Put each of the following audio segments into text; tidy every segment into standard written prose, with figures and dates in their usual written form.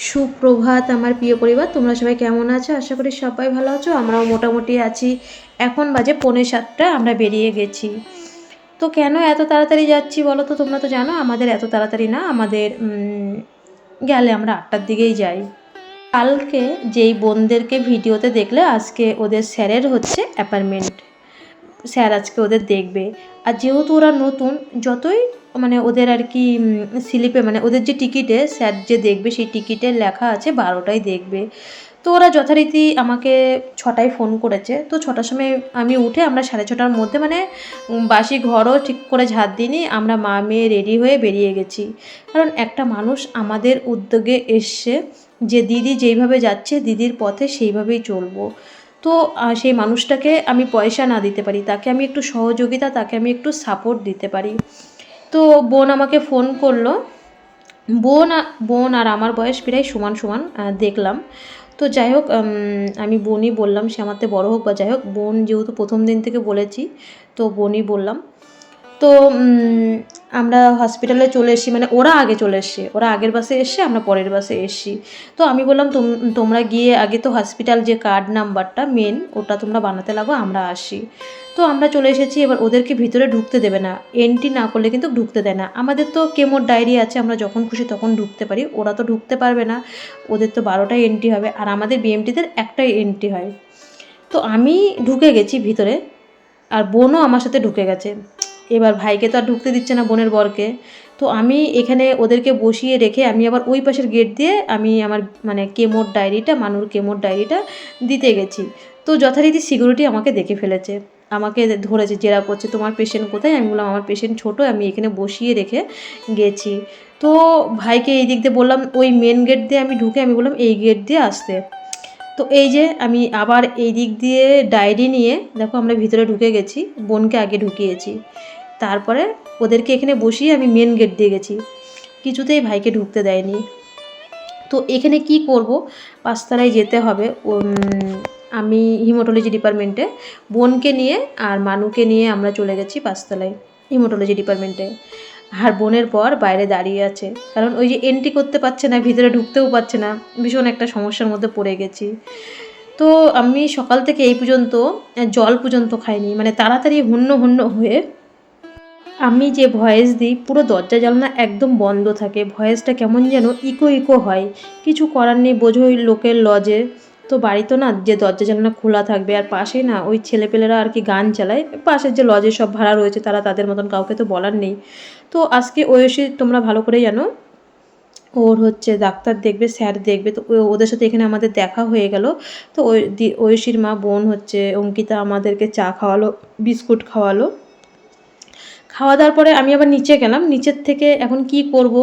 সুপ্রভাত আমার প্রিয় পরিবার, তোমরা সবাই কেমন আছো? আশা করি সবাই ভালো আছো। আমরাও মোটামুটি আছি। এখন বাজে 6:45, আমরা বেরিয়ে গেছি। তো কেন এত তাড়াতাড়ি যাচ্ছি বলো তো? তোমরা তো জানো আমাদের এত তাড়াতাড়ি না, আমাদের গেলে আমরা 8টার দিকেই যাই। কালকে যেই বোনদেরকে ভিডিওতে দেখলে, আজকে ওদের স্যারের হচ্ছে অ্যাপার্টমেন্ট, স্যার আজকে ওদের দেখবে। আর যেহেতু ওরা নতুন, যতই মানে ওদের আর কি স্লিপে মানে ওদের যে টিকিটে স্যার যে দেখবে সেই টিকিটে লেখা আছে 12টায় দেখবে। তো ওরা যথারীতি আমাকে 6টায় ফোন করেছে। তো 6টার সময় আমি উঠে, আমরা 6:30টার মধ্যে মানে বাসি ঘরও ঠিক করে ঝাড় দিইনি, আমরা মা মেয়ে রেডি হয়ে বেরিয়ে গেছি। কারণ একটা মানুষ আমাদের উদ্যোগে এসছে যে দিদি যেইভাবে যাচ্ছে দিদির পথে সেইভাবেই চলবো। তো সেই মানুষটাকে আমি পয়সা না দিতে পারি, তাকে আমি একটু সহযোগিতা, তাকে আমি একটু সাপোর্ট দিতে পারি। তো বোন আমাকে ফোন করলো। বোন আর আমার বয়স প্রায় সমান সমান দেখলাম। তো যাই হোক, আমি বোনই বললাম, সে আমার থেকে বড় হোক বা যাই হোক, বোন যেহেতু প্রথম দিন থেকে বলেছি, তো বোনই বললাম। তো আমরা হসপিটালে চলে এসেছি, মানে ওরা আগে চলে এসছে, ওরা আগের বাসে এসছে, আমরা পরের বাসে এসছি। তো আমি বললাম তোমরা গিয়ে আগে তো হসপিটাল যে কার্ড নাম্বারটা মেন ওটা তোমরা বানাতে লাগো, আমরা আসি। তো আমরা চলে এসেছি। এবার ওদেরকে ভিতরে ঢুকতে দেবে না, এন্ট্রি না করলে কিন্তু ঢুকতে দেয় না। আমাদের তো কেমোর ডায়েরি আছে, আমরা যখন খুশি তখন ঢুকতে পারি, ওরা তো ঢুকতে পারবে না, ওদের তো 12টায় এন্ট্রি হবে, আর আমাদের বিএমটিদের একটাই এন্ট্রি হয়। তো আমি ঢুকে গেছি ভিতরে, আর বোনও আমার সাথে ঢুকে গেছে। এবার ভাইকে তো আর ঢুকতে দিচ্ছে না, বোনের বরকে। তো আমি এখানে ওদেরকে বসিয়ে রেখে আমি আবার ওই পাশের গেট দিয়ে আমি আমার মানে কেমোর ডায়েরিটা, মানুর কেমোর ডায়েরিটা দিতে গেছি। তো যথারীতি সিকিউরিটি আমাকে দেখে ফেলেছে, আমাকে ধরেছে, জেরা করছে, তোমার পেশেন্ট কোথায়? আমি বললাম আমার পেশেন্ট ছোটো, আমি এখানে বসিয়ে রেখে গেছি। তো ভাইকে এই দিক দিয়ে বললাম, ওই মেন গেট দিয়ে আমি ঢুকে আমি বললাম এই গেট দিয়ে আসতে। তো এই যে আমি আবার এই দিক দিয়ে ডায়েরি নিয়ে দেখো আমরা ভিতরে ঢুকে গেছি, বোনকে আগে ঢুকিয়েছি, তারপরে ওদেরকে এখানে বসিয়ে আমি মেন গেট দিয়ে গেছি। কিছুতেই ভাইকে ঢুকতে দেয়নি। তো এখানে কি করব, 5তলায় যেতে হবে। আমি হিমোটোলজি ডিপার্টমেন্টে বোনকে নিয়ে আর মানুকে নিয়ে আমরা চলে গেছি 5তলায় হিমোটোলজি ডিপার্টমেন্টে। আর বোনের পর বাইরে দাঁড়িয়ে আছে, কারণ ওই যে এন্ট্রি করতে পারছে না, ভিতরে ঢুকতেও পারছে না, ভীষণ একটা সমস্যার মধ্যে পড়ে গেছি। তো আমি সকাল থেকে এই পর্যন্ত জল পর্যন্ত খাইনি, মানে তাড়াতাড়ি হুন্ন হুন্ন হয়ে আমি যে ভয়েস দিই পুরো দরজা জানলা একদম বন্ধ থাকে, ভয়েসটা কেমন যেন ইকো ইকো হয়। কিছু করার নেই, বোঝোই লোকের লজে তো বাড়ি তো না যে দরজা জানলা খোলা থাকবে, আর পাশে না ওই ছেলেপেলেরা আর কি গান চালায়, পাশের যে লজে সব ভাড়া রয়েছে তারা তাদের মতন, কাউকে তো বলার নেই। তো আজকে ওয়েসি তোমরা ভালো করে জানো, ওর হচ্ছে ডাক্তার দেখবে, স্যার দেখবে। তো ওদের সাথে এখানে আমাদের দেখা হয়ে গেল। তো ঐশীর মা বোন হচ্ছে অঙ্কিতা আমাদেরকে চা খাওয়ালো, বিস্কুট খাওয়ালো। খাওয়া দাওয়ার পরে আমি আবার নিচে গেলাম, নিচের থেকে এখন কি করব,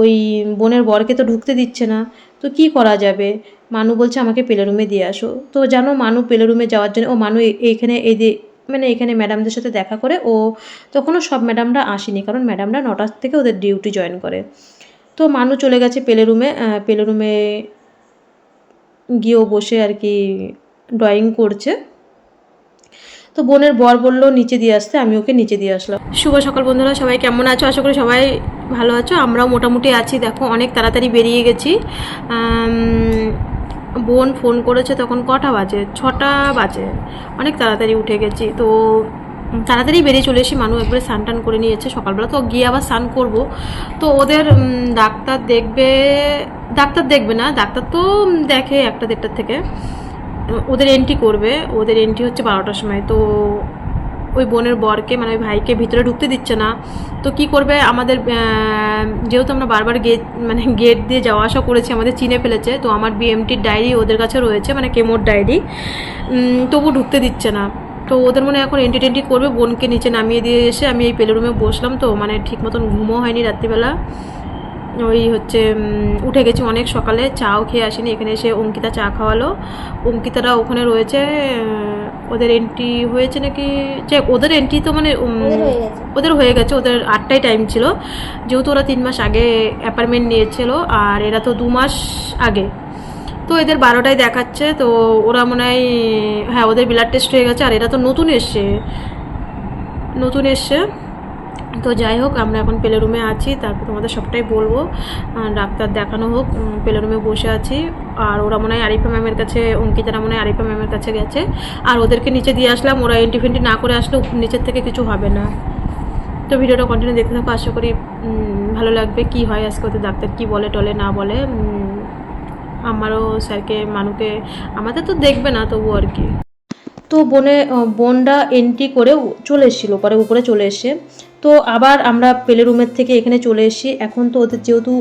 ওই বোনের বরকে তো ঢুকতে দিচ্ছে না। তো কি করা যাবে, মানু বলছে আমাকে প্লে রুমে দিয়ে আসো। তো জানো মানু প্লে রুমে যাওয়ার জন্য, ও মানু এইখানে মানে এখানে ম্যাডামদের সাথে দেখা করে, ও তখনও সব ম্যাডামরা আসেনি, কারণ ম্যাডামরা 9টার থেকে ওদের ডিউটি জয়েন করে। তো মানু চলে গেছে প্লে রুমে, প্লে রুমে গিয়েও বসে আর কি ড্রয়িং করছে। তো বোনের বর বললো নিচে দিয়ে আসতে, আমি ওকে নিচে দিয়ে আসলাম। শুভ সকাল বন্ধুরা, সবাই কেমন আছো? আশা করি সবাই ভালো আছো, আমরাও মোটামুটি আছি। দেখো অনেক তাড়াতাড়ি বেরিয়ে গেছি। বোন ফোন করেছে তখন কটা বাজে, 6টা বাজে, অনেক তাড়াতাড়ি উঠে গেছি। তো তাড়াতাড়ি বেরিয়ে চলে এসেছি, মানুষ একবারে স্নান টান করে নিয়েছে সকালবেলা, তো গিয়ে আবার স্নান করবো। তো ওদের ডাক্তার দেখবে না, ডাক্তার তো দেখে 1টা-1.5টার থেকে, ওদের এন্ট্রি করবে, ওদের এন্ট্রি হচ্ছে 12টার সময়। তো ওই বোনের বরকে মানে ওই ভাইকে ভিতরে ঢুকতে দিচ্ছে না। তো কি করবে, আমাদের যেহেতু আমরা বারবার গেট দিয়ে যাওয়া আসা করেছি, আমাদের চিনে ফেলেছে। তো আমার বিএমটির ডায়েরি ওদের কাছে রয়েছে, মানে কেমোর ডায়েরি, তবু ঢুকতে দিচ্ছে না। তো ওদের মনে এখন এন্ট্রি করবে, বোনকে নিচে নামিয়ে দিয়ে এসে আমি এই প্লে রুমে বসলাম। তো মানে ঠিক মতন ঘুমও হয়নি রাত্রিবেলা, ওই হচ্ছে উঠে গেছি অনেক সকালে, চাও খেয়ে আসিনি, এখানে এসে অঙ্কিতা চা খাওয়ালো। অঙ্কিতারা ওখানে রয়েছে, ওদের এন্ট্রি হয়েছে নাকি, যে ওদের এন্ট্রি তো মানে ওদের হয়ে গেছে, ওদের 8টায় টাইম ছিল, যেহেতু ওরা 3 মাস আগে অ্যাপার্টমেন্ট নিয়েছিল আর এরা তো 2 মাস আগে। তো এদের 12টায় দেখাচ্ছে। তো ওরা মনে হয়, হ্যাঁ ওদের ব্লাড টেস্ট হয়ে গেছে, আর এরা তো নতুন এসছে। তো যাই হোক, আমরা এখন প্লে রুমে আছি, তারপর তোমাদের সবটাই বলবো। ডাক্তার দেখানো হোক, প্লে রুমে বসে আছি। আর ওরা মনে হয় আরিফা ম্যামের কাছে, অঙ্কিতারা মনে হয় আরিফা ম্যামের কাছে গেছে। আর ওদেরকে নিচে দিয়ে আসলাম, ওরা এন্টি ফেন্টি না করে আসলে নিচের থেকে কিছু হবে না। তো ভিডিওটা কন্টিনিউ দেখতে থাকো, আশা করি ভালো লাগবে। কি হয় আজকে ওদের ডাক্তার কি বলে টলে না বলে। আমারও স্যারকে মানুকে আমাদের তো দেখবে না তবু আর কি। তো বোনটা এন্ট্রি করে চলে এসেছিলো, পরে উপরে চলে এসে তো আবার আমরা প্লে রুমের থেকে এখানে চলে এসেছি। এখন তো ওদের যেহেতু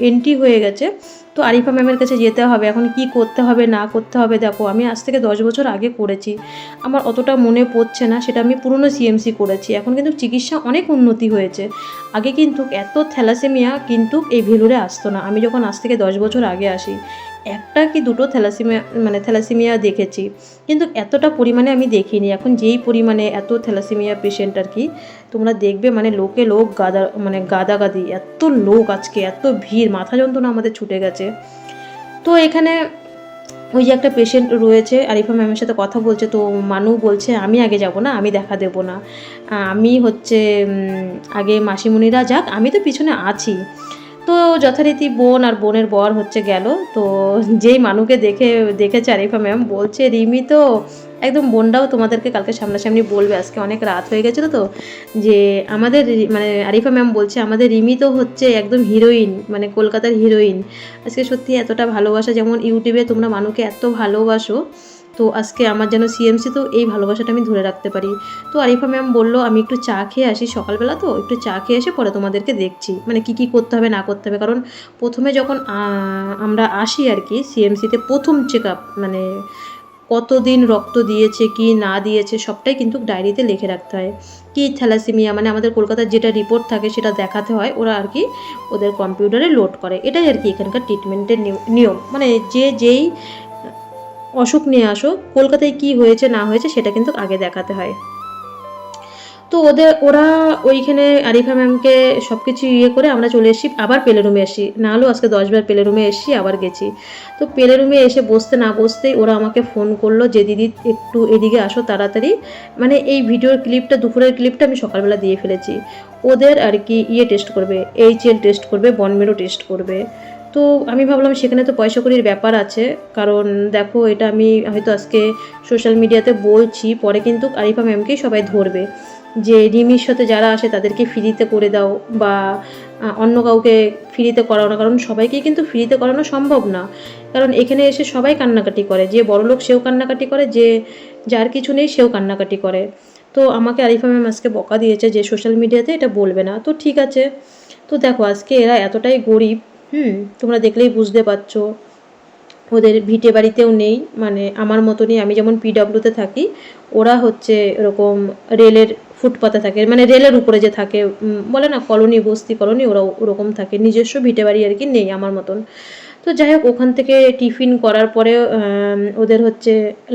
এন্ট্রি হয়ে গেছে, তো আরিফা ম্যামের কাছে যেতে হবে। এখন কি করতে হবে না করতে হবে, দেখো আমি আজ থেকে 10 বছর আগে করেছি, আমার অতটা মনে পড়ছে না, সেটা আমি পুরনো সিএমসি করেছি। এখন কিন্তু চিকিৎসা অনেক উন্নতি হয়েছে। আগে কিন্তু এত থ্যালাসেমিয়া কিন্তু এই ভেলুরে আসতো না। আমি যখন আজ থেকে 10 বছর আগে আসি, একটা কি দুটো থ্যালাসেমিয়া দেখেছি, কিন্তু এতটা পরিমাণে আমি দেখিনি। এখন যেই পরিমাণে এত থ্যালাসেমিয়া পেশেন্ট আর কি, তোমরা দেখবে লোক গাদাগাদি, এত লোক আজকে, এত ভিড়, মাথা যন্ত্রণা আমাদের ছুটে গেছে। তো এখানে ওই যে একটা পেশেন্ট রয়েছে, আরিফা ম্যামের সাথে কথা বলছে, তো মানু বলছে আমি আগে যাব না, আমি দেখা দেবো না, আমি আগে মাসিমণিরা যাক, আমি তো পিছনে আছি। তো যথারীতি বোন আর বোনের বর গেল। তো যেই মানুকে দেখেছে আরিফা ম্যাম, বলছে রিমি তো একদম, বোনটাও তোমাদেরকে কালকে সামনাসামনি বলবে, আজকে অনেক রাত হয়ে গেছিলো তো, যে আমাদের আরিফা ম্যাম বলছে আমাদের রিমি তো একদম হিরোইন, কলকাতার হিরোইন। আজকে সত্যি এতটা ভালোবাসা, যেমন ইউটিউবে তোমরা মানুকে এত ভালোবাসো, তো আজকে আমার যেন সিএমসি তো এই ভালোবাসাটা আমি ধরে রাখতে পারি। তো আরিফা ম্যাম বললো আমি একটু চা খেয়ে আসি, সকালবেলা তো একটু চা খেয়ে এসে পরে তোমাদেরকে দেখছি, কি করতে হবে না করতে হবে। কারণ প্রথমে যখন আমরা আসি আর কি সিএমসিতে, প্রথম চেক আপ, কতদিন রক্ত দিয়েছে কি না দিয়েছে সবটাই কিন্তু ডায়েরিতে লিখে রাখতে হয়। কি থ্যালাসেমিয়া আমাদের কলকাতার যেটা রিপোর্ট থাকে সেটা দেখাতে হয়, ওরা আর কি ওদের কম্পিউটারে লোড করে। এটাই আর কি এখানকার ট্রিটমেন্টের নিয়ম, যেই অসুখ নিয়ে আসো, কলকাতায় কি হয়েছে না হয়েছে সেটা কিন্তু আগে দেখাতে হয়। তো ওরা ওইখানে আরিফা ম্যামকে সব কিছু করে আমরা চলে এসেছি, আবার প্লে রুমে এসেছি, না হলেও আজকে 10 বার প্লে রুমে এসেছি, আবার গেছি। তো প্লে রুমে এসে বসতে না বসতেই ওরা আমাকে ফোন করলো যে দিদি একটু এদিকে আসো তাড়াতাড়ি। এই ভিডিওর ক্লিপটা, দুপুরের ক্লিপটা আমি সকালবেলা দিয়ে ফেলেছি। ওদের আর কি টেস্ট করবে, HL টেস্ট করবে, বনমেরো টেস্ট করবে। তো আমি ভাবলাম সেখানে তো পয়সা কড়ির ব্যাপার আছে, কারণ দেখো এটা আমি হয়তো আজকে সোশ্যাল মিডিয়াতে বলছি, পরে কিন্তু আরিফা ম্যামকেই সবাই ধরবে যে রিমির সাথে যারা আসে তাদেরকে ফ্রিতে করে দাও, বা অন্য কাউকে ফ্রিতে করাও না, কারণ সবাইকেই কিন্তু ফ্রিতে করানো সম্ভব না। কারণ এখানে এসে সবাই কান্নাকাটি করে, যে বড়লোক সেও কান্নাকাটি করে, যে যার কিছু নেই সেও কান্নাকাটি করে। তো আমাকে আরিফা ম্যাম আজকে বকা দিয়েছে যে সোশ্যাল মিডিয়াতে এটা বলবে না। তো ঠিক আছে। তো দেখো আজকে এরা এতটাই গরিব, তোমরা দেখলেই বুঝতে পারছো। ওদের ভিটে বাড়িতেও নেই, আমার মতনই, আমি যেমন পিডব্লিউতে থাকি, ওরা এরকম রেলের ফুটপাতে থাকে, রেলের উপরে যে থাকে, বলে না কলোনি, বস্তি কলোনি, ওরা ওরকম থাকে, নিজস্ব ভিটে বাড়ি আর কি নেই আমার মতন। তো যাই হোক, ওখান থেকে টিফিন করার পরে ওদের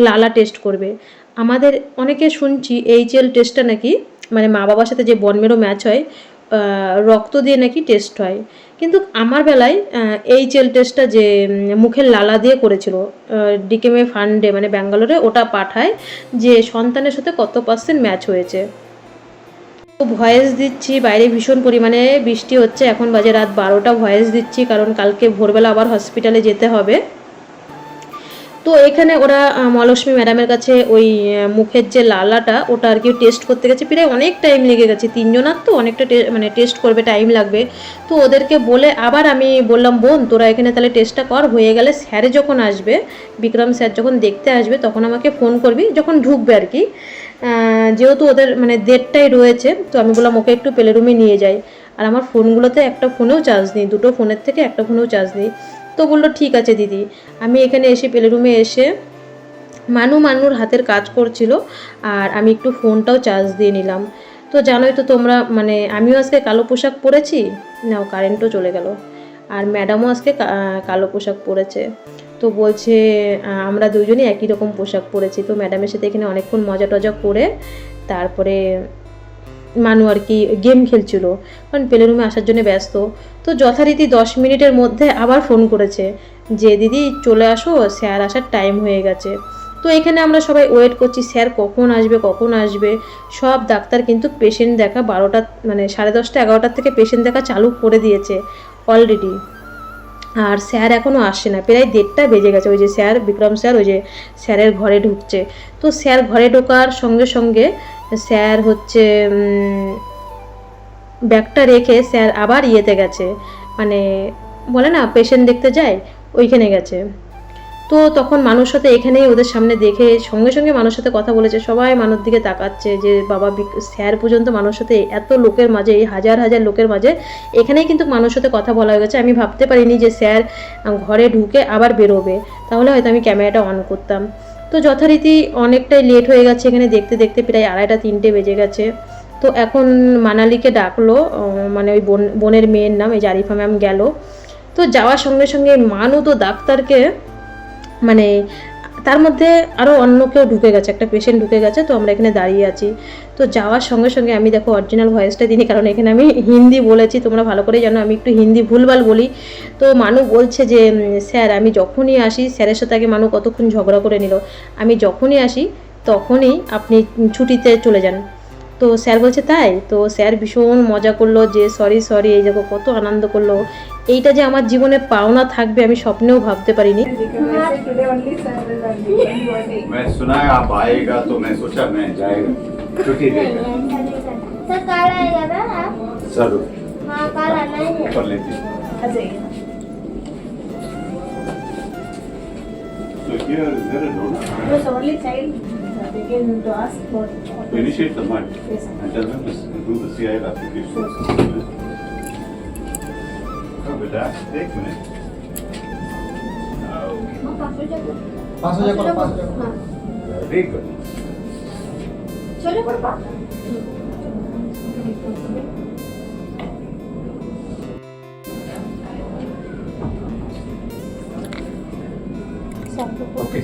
লালা টেস্ট করবে। আমাদের অনেকে শুনছি HL টেস্টটা নাকি মা বাবার সাথে যে বনমেরো ম্যাচ হয়, রক্ত দিয়ে নাকি টেস্ট হয়, কিন্তু আমার বেলায় HL টেস্টটা যে মুখের লালা দিয়ে করেছিল, ডিকেমে ফান্ডে ব্যাঙ্গালোরে, ওটা পাঠায় যে সন্তানের সাথে কত % ম্যাচ হয়েছে। তো ভয়েস দিচ্ছি, বাইরে ভীষণ পরিমাণে বৃষ্টি হচ্ছে, এখন বাজে রাত 12টা, ভয়েস দিচ্ছি কারণ কালকে ভোরবেলা আবার হসপিটালে যেতে হবে। তো এখানে ওরা মহালক্ষ্মী ম্যাডামের কাছে ওই মুখের যে লালাটা ওটা আর কি টেস্ট করতে গেছে, প্রায় অনেক টাইম লেগে গেছে, 3 জনার তো অনেকটা টেস্ট করবে, টাইম লাগবে। তো ওদেরকে বলে আবার আমি বললাম বোন তোরা এখানে তাহলে টেস্টটা কর, হয়ে গেলে স্যার যখন আসবে, বিক্রম স্যার যখন দেখতে আসবে তখন আমাকে ফোন করবি, যখন ঢুকবে আর কি, যেহেতু ওদের 1:30টায় রয়েছে। তো আমি বললাম ওকে একটু প্লে রুমে নিয়ে যাই। আর আমার ফোনগুলোতে একটা ফোনেও চার্জ নেই, দুটো ফোনের থেকে একটা ফোনেও চার্জ নেই। তো বললো ঠিক আছে দিদি। আমি এখানে এসে প্লে রুমে এসে মানুর হাতের কাজ করছিল, আর আমি একটু ফোনটাও চার্জ দিয়ে নিলাম। তো জানোই তো তোমরা, আমিও আজকে কালো পোশাক পরেছি, নাও কারেন্টও চলে গেল, আর ম্যাডামও আজকে কালো পোশাক পরেছে। তো বলছে আমরা দুজনই একই রকম পোশাক পরেছি। তো ম্যাডামের সাথে এখানে অনেকক্ষণ মজা টজা করে তারপরে মানু আর কি গেম খেলছিল, কারণ প্লে রুমে আসার জন্য ব্যস্ত। তো যথারীতি 10 মিনিটের মধ্যে আবার ফোন করেছে যে দিদি চলে আসো, স্যার আসার টাইম হয়ে গেছে। তো এখানে আমরা সবাই ওয়েট করছি স্যার কখন আসবে। সব ডাক্তার কিন্তু পেশেন্ট দেখা 12টা মানে 10:30 11টার থেকে পেশেন্ট দেখা চালু করে দিয়েছে অলরেডি। আর স্যার এখনও আসছে না, প্রায় 1:30 বেজে গেছে। ওই যে স্যার বিক্রম স্যার ওই যে স্যারের ঘরে ঢুকছে। তো স্যার ঘরে ঢোকার সঙ্গে সঙ্গে স্যার হচ্ছে ব্যাগটা রেখে স্যার আবার ইয়েতে গেছে, মানে বলে না পেশেন্ট দেখতে যায়, ওইখানে গেছে। তো তখন মানুষ সাথে এখানেই ওদের সামনে দেখে সঙ্গে সঙ্গে মানুষের সাথে কথা বলেছে, সবাই মানুষ দিকে তাকাচ্ছে যে বাবা স্যার পর্যন্ত মানুষের সাথে এত লোকের মাঝে, এই হাজার হাজার লোকের মাঝে এখানেই কিন্তু মানুষের সাথে কথা বলা হয়ে গেছে। আমি ভাবতে পারিনি যে স্যার ঘরে ঢুকে আবার বেরোবে, তাহলে হয়তো আমি ক্যামেরাটা অন করতাম। তো যথারীতি অনেকটাই লেট হয়ে গেছে, এখানে দেখতে দেখতে প্রায় 2:30 3টে বেজে গেছে। তো এখন মানালিকে ডাকলো, মানে ওই বোনের মেয়ের নাম এই জারিফা ম্যাম গেল। তো যাওয়ার সঙ্গে সঙ্গে মানু তো ডাক্তারকে মানে তার মধ্যে আরও অন্য কেউ ঢুকে গেছে, একটা পেশেন্ট ঢুকে গেছে। তো আমরা এখানে দাঁড়িয়ে আছি। তো যাওয়ার সঙ্গে সঙ্গে আমি দেখো অরিজিনাল ভয়েসটা দিই, কারণ এখানে আমি হিন্দি বলেছি, তোমরা ভালো করে জানো আমি একটু হিন্দি ভুলভাল বলি। তো মানু বলছে যে স্যার আমি যখনই আসি, স্যারের সাথে আগে মানু কতক্ষণ ঝগড়া করে নিল, আমি যখনই আসি তখনই আপনি ছুটিতে চলে যান। তো স্যার বলছে তাই? তো স্যার ভীষণ মজা করলো যে সরি এই দেখো কত আনন্দ করলো। এইটা যে আমার জীবনে পাওনা থাকবে আমি স্বপ্নেও ভাবতে পারিনি। मैं सुना है आप आएगा तो मैं सोचा मैं जाएगा छुट्टी देगा सर कल आएगा ना आप? जरूर हाँ कल आना ही है। कर लेती So here is there a donor? was only child begin to ask for To initiate the mind Yes. and tell them to do the CIL application. Oh, बेटा एक मिनट हाँ 5,000 करो 5,000 हाँ वेरी गुड चलो पापा Okay.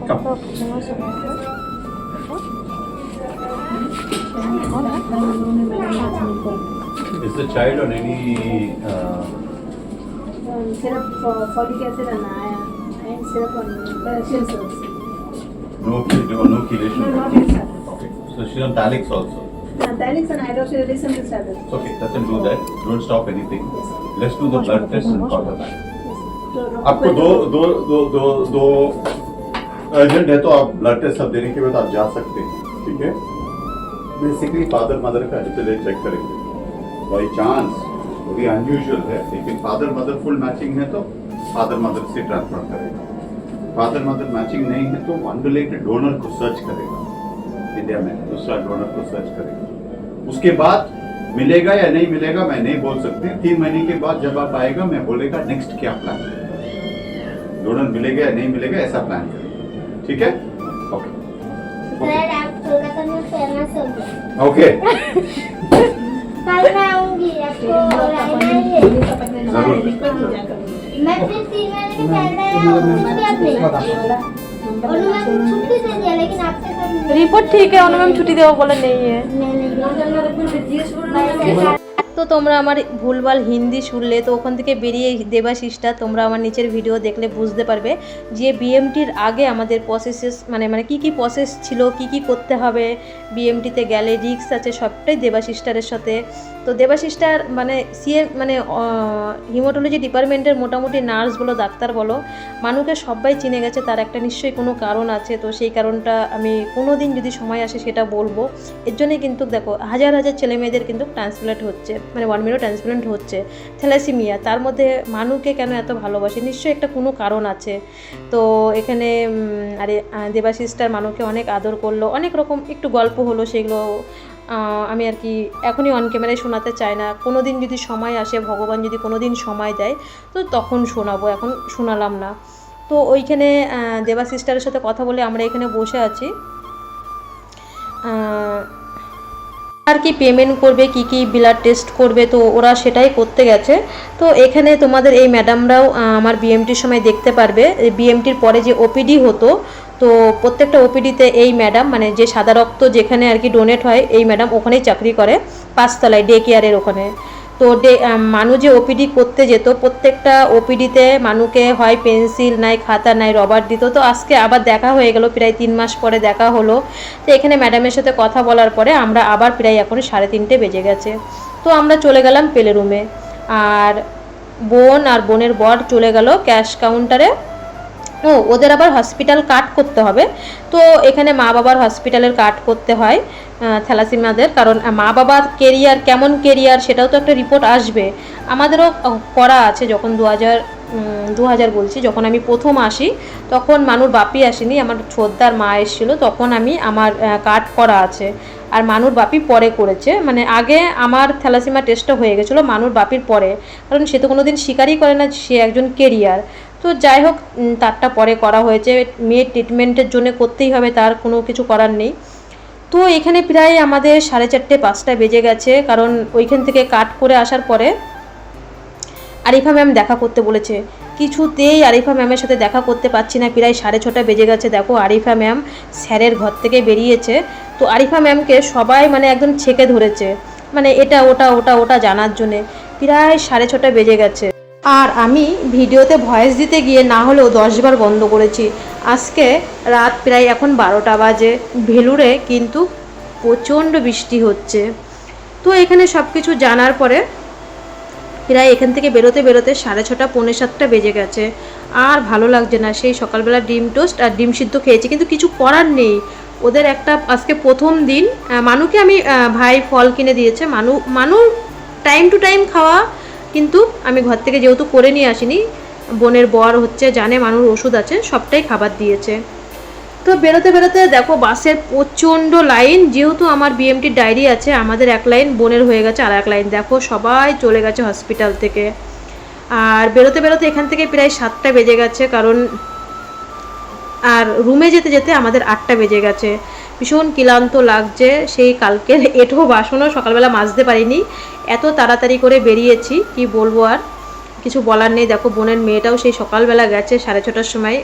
Come. Is the child on any syrup for folic acid and iron and syrup on calcium salts. no chelation? No, not yet started. Okay. So she's on Talix also. Dialysis and hydroxyl recently started. Okay, doesn't do that. Don't stop anything. Yes. Let's do the blood test and call her back. Yes. So, आपको दो urgent है तो आप blood test सब देने के बाद आप जा सकते हैं, ठीक है? बेसिकली फादर मदर का डिटेल चेक करेंगे। बाई चांस वो भी अनयूजुअल है, लेकिन फादर मदर फुल मैचिंग है तो फादर मदर से ट्रांसफर करेगा। फादर मदर मैचिंग नहीं है तो अनरिलेटेड डोनर को सर्च करेगा, इंडिया में दूसरा डोनर को सर्च करेगा। उसके बाद मिलेगा या नहीं मिलेगा मैं नहीं बोल सकते। 3 महीने के बाद जब आप आएगा मैं बोलेगा नेक्स्ट क्या प्लान है, डोनर मिलेगा या नहीं मिलेगा ऐसा प्लान करेगा, ठीक है? ओके सर आप कोलकाता में फेमस हो गए। ओके कल मैं आऊंगी, आपको लाना ही है। जरूर मैं फिर 3 महीने के पहले आऊंगी आप नहीं। और मैं छुट्टी दे दिया लेकिन आपसे कब रिपोर्ट ठीक है, उन्होंने छुट्टी देवा बोला नहीं है। नहीं তো তোমরা আমার ভুলভাল হিন্দি শুনলে তো ওখান থেকে বেরিয়ে দেবাশিসটা তোমরা আমার নিচের ভিডিও দেখলে বুঝতে পারবে যে বিএমটির আগে আমাদের প্রসেসেস মানে কি প্রসেস ছিল, কি করতে হবে, বিএমটিতে গেলে রিস্ক আছে, সবটাই দেবাশিসটারের সাথে। তো দেবাশিসটার মানে মানে হিমোটোলজি ডিপার্টমেন্টের মোটামুটি নার্স বলো ডাক্তার বলো মানুষকে সবাই চিনে গেছে, তার একটা নিশ্চয়ই কোনো কারণ আছে। তো সেই কারণটা আমি কোনো দিন যদি সময় আসে সেটা বলবো। এর জন্যই কিন্তু দেখো হাজার হাজার ছেলে মেয়েদের কিন্তু ট্রান্সপ্লান্ট হচ্ছে, মানে 1 মিনিট ট্রান্সপ্লান্ট হচ্ছে থ্যালাসেমিয়া। তার মধ্যে মানুষকে কেন এত ভালোবাসে, নিশ্চয়ই একটা কোনো কারণ আছে। তো এখানে আরে দেবাশিসটার মানুষকে অনেক আদর করলো, অনেক রকম একটু গল্প হলো, সেগুলো আমি আর কি এখনই অন ক্যামেরায় শোনাতে চাই না। কোনো দিন যদি সময় আসে, ভগবান যদি কোনো দিন সময় দেয় তো তখন শোনাবো, এখন শোনালাম না। তো ওইখানে দেবাশিসটারের সাথে কথা বলে আমরা এখানে বসে আছি। আর কি পেমেন্ট করবে, কি ব্লাড টেস্ট করবে, তো ওরা সেটাই করতে গেছে। তো এখানে তোমাদের এই ম্যাডামরাও আমার বিএমটির সময় দেখতে পারবে। বিএমটির পরে যে ওপিডি হতো, তো প্রত্যেকটা ওপিডিতে এই ম্যাডাম মানে যে সাদা রক্ত যেখানে আর কি ডোনেট হয় এই ম্যাডাম ওখানেই চাকরি করে, 5 তলায় ডে কেয়ারের ওখানে। তো তো মানু যে ওপিডি করতে যেত, প্রত্যেকটা ওপিডিতে মানুকে হয় পেন্সিল নাই খাতা নাই রবার দিত। তো আজকে আবার দেখা হয়ে গেল, প্রায় 3 মাস পরে দেখা হলো। তো এখানে ম্যাডামের সাথে কথা বলার পরে আমরা আবার প্রায় এখন 3:30 বেজে গেছে। তো আমরা চলে গেলাম প্লে রুমে, আর বোন আর বোনের বর চলে গেল ক্যাশ কাউন্টারে। ওদের আবার হসপিটাল কার্ড করতে হবে। তো এখানে মা বাবার হসপিটালের কার্ড করতে হয় থ্যালাসেমিয়াদের, কারণ মা বাবার কেরিয়ার কেমন কেরিয়ার সেটাও তো একটা রিপোর্ট আসবে। আমাদেরও করা আছে, যখন 2000 বলছি, যখন আমি প্রথম আসি তখন মানুর বাপি আসেনি, আমার ছোটদার মা এসেছিলো, তখন আমি আমার কার্ড করা আছে। আর মানুর বাপি পরে করেছে, মানে আগে আমার থ্যালাসেমিয়া টেস্টটা হয়ে গেছিলো মানুর বাপির পরে, কারণ সে তো কোনো দিন স্বীকারই করে না সে একজন কেরিয়ার। তো যাই হোক, তারটা পরে করা হয়েছে, মেয়ের ট্রিটমেন্টের জন্য করতেই হবে, তার কোনো কিছু করার নেই। তো এখানে প্রায় আমাদের 4:30-5টা বেজে গেছে, কারণ ওইখান থেকে কাট করে আসার পরে আরিফা ম্যাম দেখা করতে বলেছে। কিছুতেই আরিফা ম্যামের সাথে দেখা করতে পারছি না, প্রায় 6:30 বেজে গেছে। দেখো আরিফা ম্যাম স্যারের ঘর থেকে বেরিয়েছে। তো আরিফা ম্যামকে সবাই মানে একদম ছেঁকে ধরেছে, মানে এটা ওটা ওটা ওটা জানার জন্যে। প্রায় 6:30 বেজে গেছে, আর আমি ভিডিওতে ভয়েস দিতে গিয়ে না হলেও 10 বার বন্ধ করেছি। আজকে রাত প্রায় এখন 12টা বাজে, ভেলুরে কিন্তু প্রচণ্ড বৃষ্টি হচ্ছে। তো এখানে সব কিছু জানার পরে প্রায় এখান থেকে বেরোতে বেরোতে 6:30 6:45 বেজে গেছে। আর ভালো লাগছে না, সেই সকালবেলা ডিম টোস্ট আর ডিম সিদ্ধ খেয়েছি, কিন্তু কিছু করার নেই। ওদের একটা আজকে প্রথম দিন, মানুকে আমি ভাই ফল কিনে দিয়েছে, মানুর টাইম টু টাইম খাওয়া, কিন্তু আমি ঘর থেকে যেহেতু করে নিয়ে আসিনি, বোনের বর হচ্ছে জানে মানুর ওষুধ আছে, সবটাই খাবার দিয়েছে। তো বেরোতে বেরোতে দেখো বাসের প্রচণ্ড লাইন, যেহেতু আমার বিএমটির ডায়েরি আছে, আমাদের এক লাইন, বোনের হয়ে গেছে আর এক লাইন। দেখো সবাই চলে গেছে হসপিটাল থেকে। আর বেরোতে বেরোতে এখান থেকে প্রায় 7টা বেজে গেছে, কারণ আর রুমে যেতে যেতে আমাদের 8টা বেজে গেছে। ভীষণ ক্লান্ত লাগছে, সেই কালকের এঁঠো বাসনও সকালবেলা মাজতে পারিনি, এত তাড়াতাড়ি করে বেরিয়েছি, কি বলবো আর কিছু বলার নেই। দেখো বোনের মেয়েটাও সেই সকালবেলা গেছে 6:30টার সময়,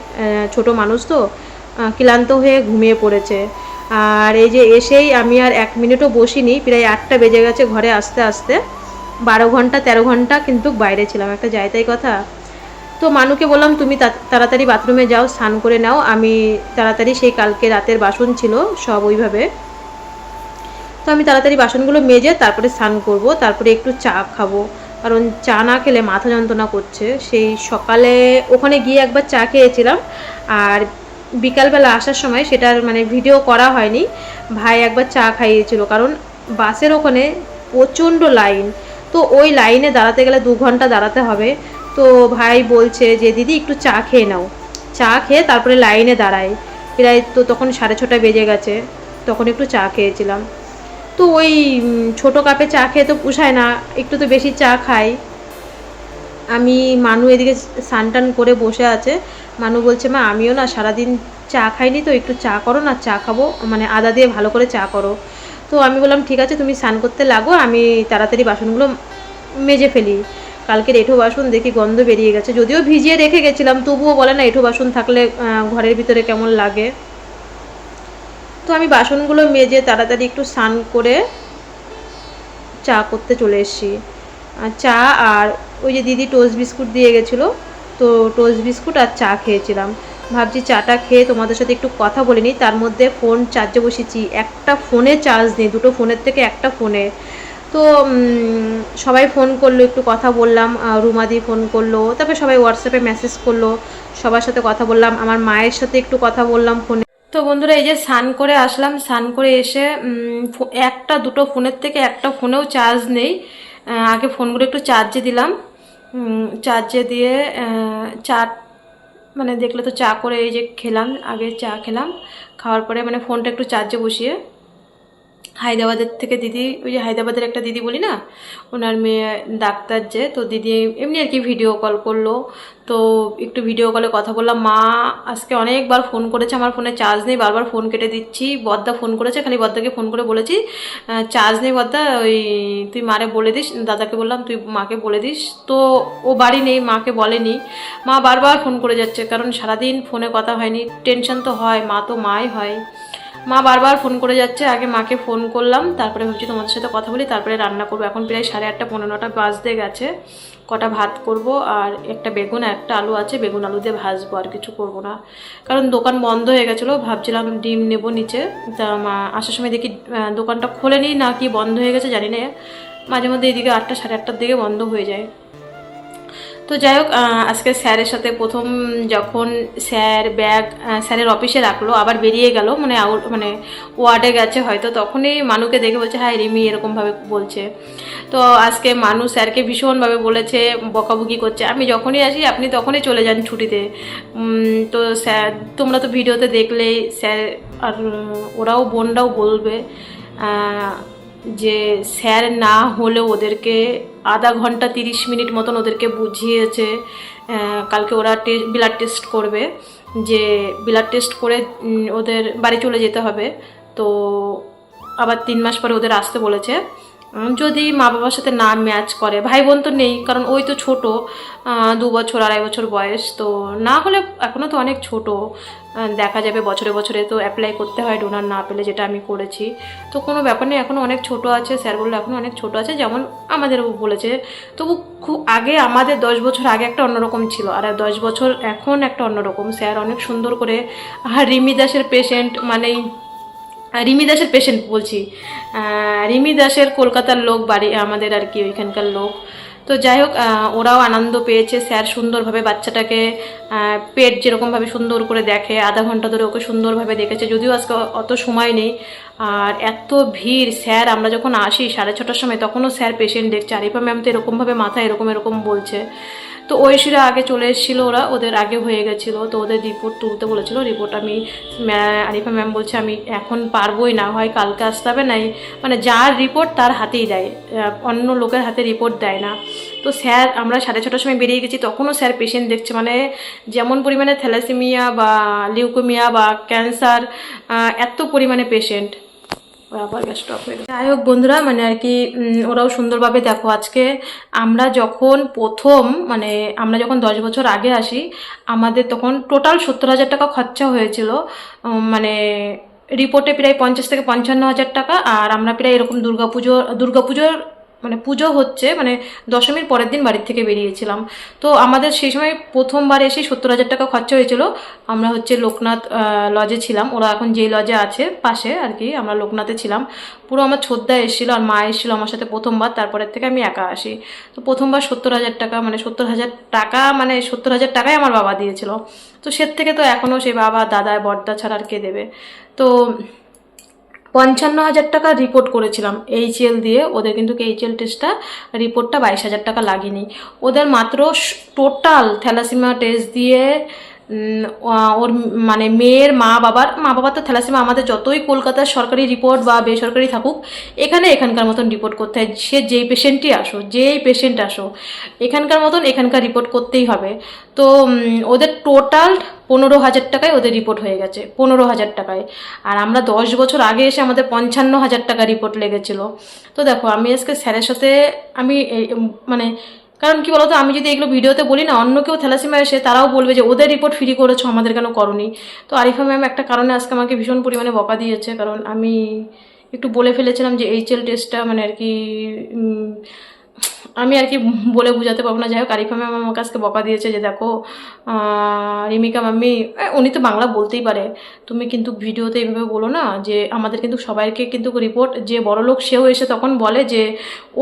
ছোট মানুষ তো ক্লান্ত হয়ে ঘুমিয়ে পড়েছে। আর এই যে এসেই আমি আর 1 মিনিটও বসিনি, প্রায় 8টা বেজে গেছে ঘরে আসতে আসতে। 12 ঘন্টা 13 ঘন্টা কিন্তু বাইরে ছিলাম, একটা যায় তাই কথা। তো মানুকে বললাম তুমি তাড়াতাড়ি বাথরুমে যাও, স্নান করে নাও, আমি তাড়াতাড়ি সেই কালকে রাতের বাসন ছিল সব ওইভাবে, তো আমি তাড়াতাড়ি বাসনগুলো মেজে তারপরে স্নান করব, তারপরে একটু চা খাবো, কারণ চা না খেলে মাথা যন্ত্রণা করছে। সেই সকালে ওখানে গিয়ে একবার চা খেয়েছিলাম, আর বিকালবেলা আসার সময় সেটার মানে ভিডিও করা হয়নি, ভাই একবার চা খাইয়েছিল, কারণ বাসের ওখানে প্রচণ্ড লাইন। তো ওই লাইনে দাঁড়াতে গেলে 2 ঘন্টা দাঁড়াতে হবে। তো ভাই বলছে যে দিদি একটু চা খেয়ে নাও, চা খেয়ে তারপরে লাইনে দাঁড়াই। প্রায় তো তখন 6:30 বেজে গেছে, তখন একটু চা খেয়েছিলাম। তো ওই ছোটো কাপে চা খেয়ে তো পোষায় না, একটু তো বেশি চা খাই আমি। মানু এদিকে স্নান করে বসে আছে, মানু বলছে মা আমিও না সারাদিন চা খাইনি, তো একটু চা করো না, চা খাবো, মানে আদা দিয়ে ভালো করে চা করো। তো আমি বললাম ঠিক আছে তুমি স্নান করতে লাগো, আমি তাড়াতাড়ি বাসনগুলো মেজে ফেলি। কালকের এঁঠো বাসন দেখি গন্ধ বেরিয়ে গেছে, যদিও ভিজিয়ে রেখে গেছিলাম, তবুও বলে না এঁঠো বাসন থাকলে ঘরের ভিতরে কেমন লাগে। তো আমি বাসনগুলো মেজে তাড়াতাড়ি একটু স্নান করে চা করতে চলে এসেছি। চা আর ওই যে দিদি টোস্ট বিস্কুট দিয়ে গেছিলো, তো টোস্ট বিস্কুট আর চা খেয়েছিলাম। ভাবছি চাটা খেয়ে তোমাদের সাথে একটু কথা বলে নিই, তার মধ্যে ফোন চার্জে বসেছি, একটা ফোনে চার্জ নেই, 2টো ফোনের থেকে একটা ফোনে। তো সবাই ফোন করলো, একটু কথা বললাম, রুমাদি ফোন করলো, তারপরে সবাই হোয়াটসঅ্যাপে মেসেজ করলো, সবার সাথে কথা বললাম, আমার মায়ের সাথে একটু কথা বললাম ফোনে। তো বন্ধুরা এই যে স্নান করে আসলাম, স্নান করে এসে একটা 2টো ফোনের থেকে একটা ফোনেও চার্জ নেই। আগে ফোনগুলো একটু চার্জে দিলাম, চার্জে দিয়ে চা মানে দেখলে তো চা করে এই যে খেলাম, আগে চা খেলাম, খাওয়ার পরে মানে ফোনটা একটু চার্জে বসিয়ে হায়দ্রাবাদের থেকে দিদি, ওই যে হায়দ্রাবাদের একটা দিদি বলি না, ওনার মেয়ে ডাক্তার যে, তো দিদি এমনি আর কি ভিডিও কল করলো, তো একটু ভিডিও কলে কথা বললাম। মা আজকে অনেকবার ফোন করেছে, আমার ফোনে চার্জ নেই, বারবার ফোন কেটে দিচ্ছি। বদ্দা ফোন করেছে, খালি বদ্দাকে ফোন করে বলেছি চার্জ নেই বদ্দা, ওই তুই মারে বলে দিস, দাদাকে বললাম তুই মাকে বলে দিস। তো ও বাড়ি নেই, মাকে বলেনি, মা বারবার ফোন করে যাচ্ছে, কারণ সারাদিন ফোনে কথা হয়নি, টেনশন তো হয়, মা তো মাই হয়। মা বারবার ফোন করে যাচ্ছে, আগে মাকে ফোন করলাম, তারপরে ভাবছি তোমাদের সাথে কথা বলি, তারপরে রান্না করবো। এখন প্রায় 8:30 পৌনে 9টা বাজতে গেছে। কটা ভাত করব আর একটা বেগুন একটা আলু আছে, বেগুন আলু দিয়ে ভাজবো, আর কিছু করব না। কারণ দোকান বন্ধ হয়ে গেছিলো, ভাবছিলাম ডিম নেব নিচে, তা মা আসার সময় দেখি দোকানটা খোলেনি না কি বন্ধ হয়ে গেছে জানি না, মাঝে মধ্যে এইদিকে 8টা 8:30টার দিকে বন্ধ হয়ে যায়। তো যাই হোক, আজকে স্যারের সাথে প্রথম যখন স্যার ব্যাগ স্যারের অফিসে রাখলো, আবার বেরিয়ে গেল, মানে মানে ওয়ার্ডে গেছে হয়তো, তখনই মানুকে দেখে বলছে হাই রিমি, এরকমভাবে বলছে। তো আজকে মানু স্যারকে ভীষণভাবে বলেছে, বকাবকি করছে, আমি যখনই আসি আপনি তখনই চলে যান ছুটিতে। তো স্যার, তোমরা তো ভিডিওতে দেখলেই, স্যার আর ওরাও বোনরাও বলবে যে স্যার না হলেও ওদেরকে আধা ঘন্টা 30 মিনিট মতন ওদেরকে বুঝিয়েছে। কালকে ওরা ব্লাড টেস্ট করবে, যে ব্লাড টেস্ট করে ওদের বাড়ি চলে যেতে হবে। তো আবার 3 মাস পরে ওদের আসতে বলেছে, যদি মা বাবার সাথে না ম্যাচ করে। ভাই বোন তো নেই, কারণ ওই তো ছোট, 2 বছর 2.5 বছর বয়স, তো না হলে এখনও তো অনেক ছোট, দেখা যাবে বছরে বছরে তো অ্যাপ্লাই করতে হয় ডোনার না পেলে, যেটা আমি করেছি। তো কোনো ব্যাপার নেই, এখনও অনেক ছোট আছে, স্যার বললো এখনও অনেক ছোট আছে, যেমন আমাদেরও বলেছে। তবু খুব আগে আমাদের 10 বছর আগে একটা অন্যরকম ছিল, আর 10 বছর এখন একটা অন্যরকম। স্যার অনেক সুন্দর করে, রিমি দাসের পেশেন্ট, মানে রিমি দাসের পেশেন্ট বলছি, রিমি দাসের কলকাতার লোক, বাড়ি আমাদের আর কি ওইখানকার লোক। তো যাই হোক, ওরাও আনন্দ পেয়েছে। স্যার সুন্দরভাবে বাচ্চাটাকে পেট যেরকমভাবে সুন্দর করে দেখে, আধা ঘন্টা ধরে ওকে সুন্দরভাবে দেখেছে, যদিও আজকে অত সময় নেই। আর এত ভিড়, স্যার আমরা যখন আসি 6:30টার সময়, তখনও স্যার পেশেন্ট দেখছে। আরিফা ম্যাম তো এরকমভাবে মাথা এরকম এরকম বলছে। তো ঐশীরা আগে চলে এসেছিলো, ওরা ওদের আগে হয়ে গেছিলো, তো ওদের রিপোর্ট তুলতে বলেছিলো। রিপোর্ট আমি আরিফা ম্যাম বলছে আমি এখন পারবোই না, হয় কালকে আসতে হবে, নাই মানে যার রিপোর্ট তার হাতেই দেয়, অন্য লোকের হাতে রিপোর্ট দেয় না। তো স্যার আমরা 6:30টার সময় বেরিয়ে গেছি, তখনও স্যার পেশেন্ট দেখছে, মানে যেমন পরিমাণে থ্যালাসেমিয়া বা লিউকোমিয়া বা ক্যান্সার, এত পরিমাণে পেশেন্ট। আবার গ্যাসটা অফ হয়ে গেছে। যাই হোক বন্ধুরা, মানে আর কি ওরাও সুন্দরভাবে দেখো। আজকে আমরা যখন প্রথম, মানে আমরা যখন 10 বছর আগে আসি, আমাদের তখন টোটাল 70,000 টাকা খরচা হয়েছিল, মানে রিপোর্টে প্রায় 50 থেকে 55,000 টাকা। আর আমরা প্রায় এরকম দুর্গাপুজোর মানে পুজো হচ্ছে, মানে দশমীর পরের দিন বাড়ির থেকে বেরিয়েছিলাম। তো আমাদের সেই সময় প্রথমবার এসে 70,000 টাকা খরচা হয়েছিল। আমরা হচ্ছে লোকনাথ লজে ছিলাম, ওরা এখন যেই লজে আছে পাশে আর কি, আমরা লোকনাথে ছিলাম। পুরো আমার ছোদ্দা এসেছিলো আর মা এসেছিলো আমার সাথে প্রথমবার, তারপরের থেকে আমি একা আসি। তো প্রথমবার 70,000 টাকা, মানে 70,000 টাকা, মানে 70,000 টাকাই আমার বাবা দিয়েছিল। তো সে থেকে তো এখনও সেই বাবা দাদা বড়দা ছাড়া আর কে দেবে। তো 55,000 টাকা রিপোর্ট করেছিলাম এইচএল দিয়ে। ওদের কিন্তু এইচএল টেস্টটা রিপোর্টটা 22,000 টাকা লাগেনি, ওদের মাত্র টোটাল থ্যালাসেমিয়া টেস্ট দিয়ে ওর মানে মেয়ের মা বাবার তো থ্যালাসেমিয়া, আমাদের যতই কলকাতার সরকারি রিপোর্ট বা বেসরকারি থাকুক, এখানকার মতন রিপোর্ট করতে হয়। সে যেই পেশেন্ট আসো এখানকার মতন এখানকার রিপোর্ট করতেই হবে। তো ওদের টোটাল 15,000 টাকায় ওদের রিপোর্ট হয়ে গেছে, 15,000 টাকায়। আর আমরা 10 বছর আগে এসে আমাদের 55,000 টাকা রিপোর্ট লেগেছিল। তো দেখো, আমি আজকে স্যারের সাথে আমি মানে, কারণ কি বলতো, আমি যদি এগুলো ভিডিওতে বলি না, অন্য কেউ থ্যালাসেমিয়া এসে তারাও বলবে যে ওদের রিপোর্ট ফ্রি করেছো, আমাদের কেন করনি। তো আরিফা ম্যাম একটা কারণে আজকে আমাকে ভীষণ পরিমাণে বকা দিয়েছে, কারণ আমি একটু বলে ফেলেছিলাম যে এইচএল টেস্টটা মানে আর কি, আমি আর কি বলে বোঝাতে পারবো না। যাই হোক, আরিফা ম্যাম আমার কাছে বকা দিয়েছে যে দেখো রিমিকা মাম্মি, উনি তো বাংলা বলতেই পারে, তুমি কিন্তু ভিডিওতে এইভাবে বলো না, যে আমাদের কিন্তু সবাইকে কিন্তু রিপোর্ট, যে বড় লোক সেও এসে তখন বলে যে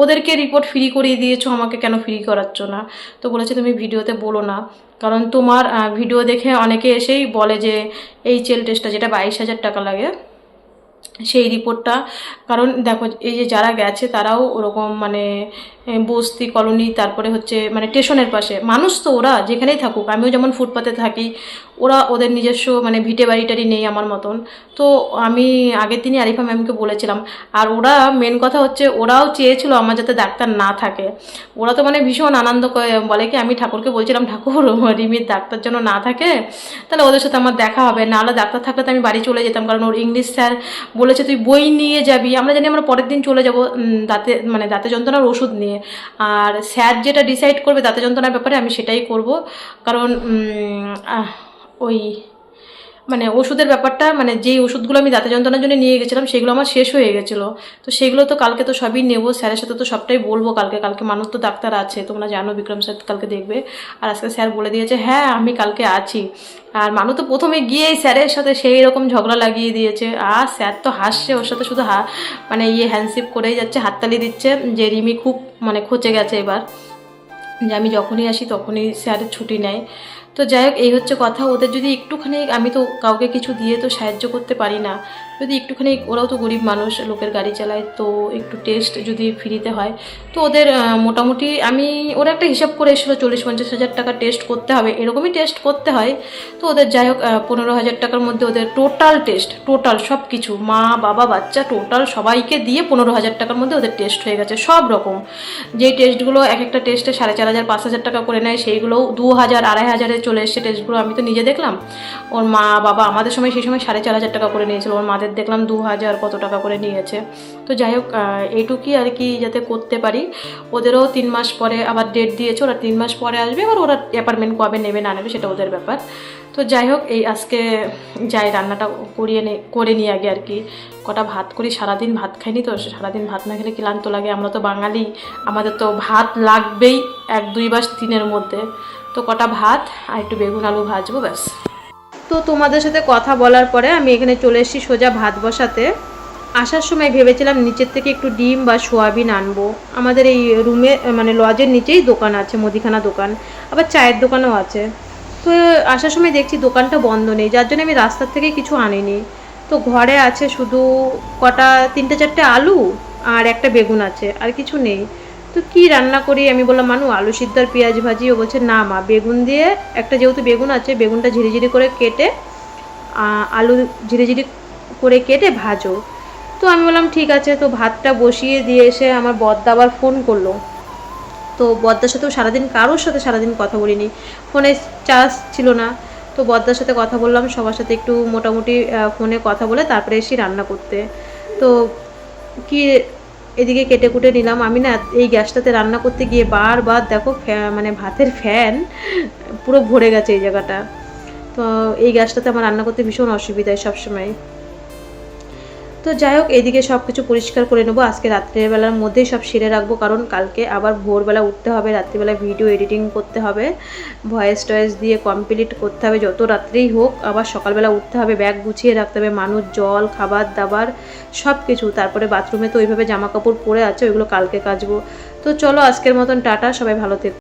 ওদেরকে রিপোর্ট ফ্রি করিয়ে দিয়েছো, আমাকে কেন ফ্রি করাচ্ছ না। তো বলেছে তুমি ভিডিওতে বলো না, কারণ তোমার ভিডিও দেখে অনেকে এসেই বলে যে এইচএল টেস্টটা যেটা 22,000 টাকা লাগে, সেই রিপোর্টটা। কারণ দেখো, এই যে যারা গেছে তারাও ওরকম মানে বস্তি কলোনি, তারপরে হচ্ছে মানে স্টেশনের পাশে মানুষ, তো ওরা যেখানেই থাকুক, আমিও যেমন ফুটপাতে থাকি, ওরা ওদের নিজস্ব মানে ভিটে বাড়িটারি নেই আমার মতন। তো আমি আগের দিনই আরিফা ম্যামকে বলেছিলাম। আর ওরা মেন কথা হচ্ছে, ওরাও চেয়েছিল আমার যাতে ডাক্তার না থাকে। ওরা তো মানে ভীষণ আনন্দ করে, বলে কি আমি ঠাকুরকে বলছিলাম, ঠাকুর রিমির ডাক্তার যেন না থাকে, তাহলে ওদের সাথে আমার দেখা হবে, নাহলে ডাক্তার থাকলে তো আমি বাড়ি চলে যেতাম। কারণ ওর ইংলিশ স্যার বলেছে তুই বই নিয়ে যাবি, আমরা জানি আমরা পরের দিন চলে যাব দাঁতে যন্ত্রণার ওষুধ নিয়ে। আর স্যার যেটা ডিসাইড করবে দাঁতে যন্ত্রণার ব্যাপারে, আমি সেটাই করব। কারণ ওই মানে ওষুধের ব্যাপারটা, মানে যেই ওষুধগুলো আমি দাঁতের যন্ত্রণার জন্য নিয়ে গেছিলাম সেগুলো আমার শেষ হয়ে গেছিলো। তো সেগুলো তো কালকে তো সবই নেবো, স্যারের সাথে তো সবটাই বলবো কালকে মানুষ তো ডাক্তার আছে, তোমরা জানো বিক্রম স্যার কালকে দেখবে। আর আজকে স্যার বলে দিয়েছে হ্যাঁ আমি কালকে আছি। আর মানু তো প্রথমে গিয়েই স্যারের সাথে সেই রকম ঝগড়া লাগিয়ে দিয়েছে, আর স্যার তো হাসছে ওর সাথে, শুধু মানে হ্যান্ডশিপ করেই যাচ্ছে, হাততালি দিচ্ছে যে রিমি খুব মানে খচে গেছে এবার, যে আমি যখনই আসি তখনই স্যারের ছুটি নেয়। তো যাই হোক এই হচ্ছে কথা। ওদের যদি একটুখানি, আমি তো কাউকে কিছু দিয়ে তো সাহায্য করতে পারি না, যদি একটুখানি, ওরাও তো গরিব মানুষ, লোকের গাড়ি চালায়, তো একটু টেস্ট যদি ফ্রিতে হয় তো ওদের মোটামুটি ওরা একটা হিসাব করে এসেছিলো 40-50 হাজার টাকা টেস্ট করতে হবে, এরকমই টেস্ট করতে হয়। তো ওদের যাই হোক 15,000 টাকার মধ্যে ওদের টোটাল টেস্ট, টোটাল সব কিছু, মা বাবা বাচ্চা টোটাল সবাইকে দিয়ে 15,000 টাকার মধ্যে ওদের টেস্ট হয়ে গেছে সব রকম। যেই টেস্টগুলো এক একটা টেস্টে 4,500-5,000 টাকা করে নেয়, সেইগুলোও 2,000-2,500-এ চলে এসছে টেস্টগুলো। আমি তো নিজে দেখলাম, ওর মা বাবা আমাদের সময় সেই সময় 4,500 টাকা করে নিয়েছিল, ওর মাদের দেখলাম 2,000 কত টাকা করে নিয়েছে। তো যাই হোক এইটুকুই আর কি, যাতে করতে পারি। ওদেরও 3 মাস পরে আবার ডেট দিয়েছে, ওরা 3 মাস পরে আসবে, এবার ওরা অ্যাপার্টমেন্ট কবে নেবে না নেবে সেটা ওদের ব্যাপার। তো যাই হোক এই আজকে যাই রান্নাটা করে নিই আগে আর কি, কটা ভাত করি, সারাদিন ভাত খাইনি তো, সারাদিন ভাত না খেলে ক্লান্ত লাগে, আমরা তো বাঙালি, আমাদের তো ভাত লাগবেই 1-2 বাস দিনের মধ্যে। তো কটা ভাত আর একটু বেগুন আলু ভাজবো, ব্যাস। তো তোমাদের সাথে কথা বলার পরে আমি এখানে চলে এসেছি সোজা ভাত বসাতে। আসার সময় ভেবেছিলাম নিচের থেকে একটু ডিম বা সোয়াবিন আনবো, আমাদের এই রুমে মানে লজের নিচেই দোকান আছে, মুদিখানা দোকান, আবার চায়ের দোকানও আছে। তো আসার সময় দেখছি দোকানটা বন্ধ নেই, যার জন্য আমি রাস্তার থেকে কিছু আনিনি। তো ঘরে আছে শুধু কটা 3-4টে আলু আর একটা বেগুন আছে, আর কিছু নেই। তো কি রান্না করি, আমি বললাম মানু আলু সিদ্ধ আর পেঁয়াজ ভাজি, ও বলছে না মা বেগুন দিয়ে একটা, যেহেতু বেগুন আছে বেগুনটা ঝিরিঝিরি করে কেটে আলু ঝিরিঝিরি করে কেটে ভাজো। তো আমি বললাম ঠিক আছে। তো ভাতটা বসিয়ে দিয়ে এসে আমার বদ্দা আবার ফোন করলো। তো বদ্দার সাথেও কারোর সাথে সারাদিন কথা বলিনি, ফোনে চার্জ ছিল না। তো বদ্দার সাথে কথা বললাম, সবার সাথে একটু মোটামুটি ফোনে কথা বলে তারপরে এসে রান্না করতে। তো কি এদিকে কেটে কুটে নিলাম। আমি না এই গ্যাসটাতে রান্না করতে গিয়ে বারবার দেখো মানে ভাতের ফ্যান পুরো ভরে গেছে এই জায়গাটা। তো এই গ্যাসটাতে আমার রান্না করতে ভীষণ অসুবিধা হয় সবসময়। তো যাই হোক এদিকে সব কিছু পরিষ্কার করে নেবো, আজকে রাত্রেবেলার মধ্যেই সব সেরে রাখবো, কারণ কালকে আবার ভোরবেলা উঠতে হবে, রাত্রিবেলা ভিডিও এডিটিং করতে হবে, ভয়েস টয়েস দিয়ে কমপ্লিট করতে হবে, যত রাত্রেই হোক আবার সকালবেলা উঠতে হবে, ব্যাগ গুছিয়ে রাখতে হবে, মানুষ জল খাবার দাবার সব কিছু। তারপরে বাথরুমে তো ওইভাবে জামা কাপড় পরে আছে, ওইগুলো কালকে কাচবো। তো চলো আজকের মতন টাটা, সবাই ভালো থেকো।